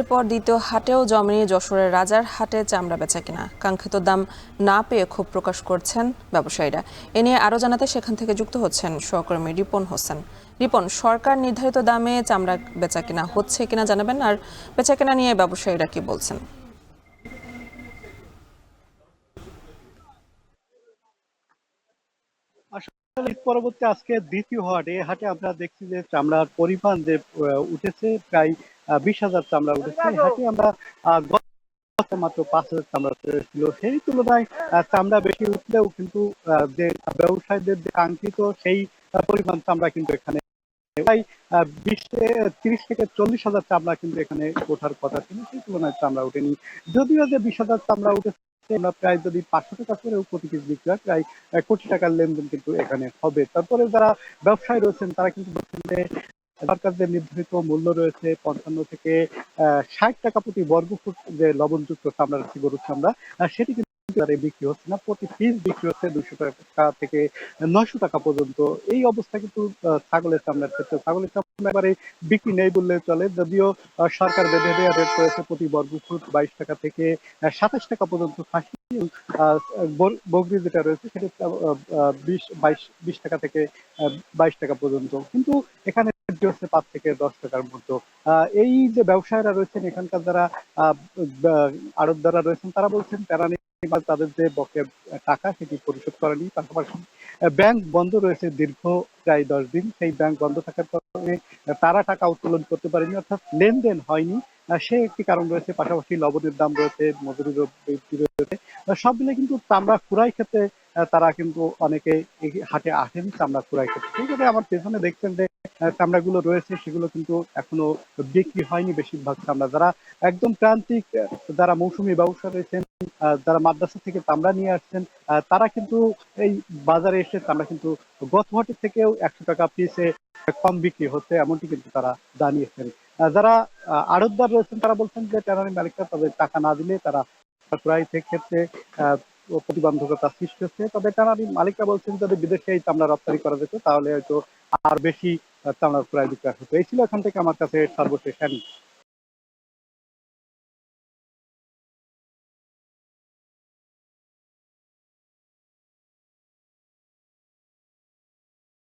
এরপর দ্বিতীয় হাটেও জমেনি যশোরের রাজার হাটে চামড়া বেচাকেনা। কাঙ্ক্ষিত দাম না পেয়ে ক্ষোভ প্রকাশ করছেন ব্যবসায়ীরা। এ নিয়ে আরও জানাতে সেখান থেকে যুক্ত হচ্ছেন সহকর্মী রিপন হোসেন। রিপন, সরকার নির্ধারিত দামে চামড়া বেচাকেনা হচ্ছে কিনা জানাবেন, আর বেচাকেনা নিয়ে ব্যবসায়ীরা কি বলছেন? পরবর্তী আজকে দ্বিতীয় হাট, এই হাটে আমরা দেখছি যে চামড়ার পরিমাণ যে উঠেছে প্রায় 20,000 চামড়া উঠেছে। এই হাটে আমরা মাত্র 5,000 চামড়া ছিল, সেই তুলনায় চামড়া বেশি উঠলেও কিন্তু যে ব্যবসায়ীদের যে কাঙ্ক্ষিত সেই পরিমাণ চামড়া কিন্তু এখানে প্রায় 30 থেকে 40,000 চামড়া কিন্তু এখানে ওঠার কথা ছিল, সেই তুলনায় চামড়া ওঠেনি। যদিও যে 20,000 চামড়া উঠেছে, আমরা প্রায় যদি 500 টাকা করেও প্রতি পিস বিক্রি হয়, প্রায় 1 কোটি টাকার লেনদেন কিন্তু এখানে হবে। তারপরে যারা ব্যবসায়ী রয়েছেন তারা কিন্তু বলছেন যে সরকার যে নির্ধারিত মূল্য রয়েছে 55 থেকে 60 টাকা প্রতি বর্গফুট যে লবণযুক্ত চামড়া রয়েছে গরুর চামড়া, সেটি কিন্তু বিক্রি হচ্ছে না। প্রতি পিস বিক্রি হচ্ছে 200 টাকা থেকে 900 টাকা পর্যন্ত। এই অবস্থা কিন্তু ছাগলের চামড়ার ক্ষেত্রে। ছাগলের চামড়া এবারে বিক্রি নেই বললে চলে, যদিও সরকার বেঁধে দেওয়া রেট রয়েছে প্রতি বর্গফুট 22 টাকা থেকে 27 টাকা পর্যন্ত খাসি। বকরি যেটা রয়েছে সেটা 20 টাকা থেকে 22 টাকা পর্যন্ত। কিন্তু এখানে হচ্ছে 5 থেকে 10 টাকার মতো। এই যে ব্যবসায়ীরা রয়েছেন এখানকার, যারা আড়তদাররা রয়েছেন, তারা বলছেন তাদের যে বকেয়া টাকা সেটি পরিশোধ করেনি। পাশাপাশি ব্যাংক বন্ধ রয়েছে দীর্ঘ প্রায় 10 দিন। সেই ব্যাংক বন্ধ থাকার কারণে তারা টাকা উত্তোলন করতে পারেনি, অর্থাৎ লেনদেন হয়নি। সে একটি কারণ রয়েছে। পাশাপাশি লবণের দাম রয়েছে, মজুরির বৃদ্ধি রয়েছে। সব মিলে কিন্তু চামড়া কুড়াই খেতে তারা কিন্তু অনেকে এই হাটে আসেন চামড়া কুড়াই খেতে। সেইভাবে আমার পেছনে দেখছেন যে চামড়াগুলো রয়েছে, সেগুলো কিন্তু এখনো বিক্রি হয়নি বেশিরভাগ চামড়া। যারা একদম প্রান্তিক, যারা মৌসুমী ব্যবসা রয়েছেন, যারা মাদ্রাসা থেকে চামড়া নিয়ে আসছেন, তারা কিন্তু এই বাজারে এসে চামড়া কিন্তু গত হাটের থেকেও 100 টাকা পিসে কম বিক্রি হচ্ছে, এমনটি কিন্তু তারা জানিয়েছেন। যারা আড়তদার রয়েছেন তারা বলছেন যে ট্যানারি মালিকরা তাদের টাকা না দিলে তারা ক্রয় ক্ষেত্রে প্রতিবন্ধকতা সৃষ্টি হচ্ছে। তবে ট্যানারি মালিকরা বলছেন যদি বিদেশে এই চামড়া রপ্তানি করা যেত তাহলে হয়তো আর বেশি চামড়ার ক্রয় বিক্রয় হতো। এই ছিল এখান থেকে আমার কাছে সর্বশেষ।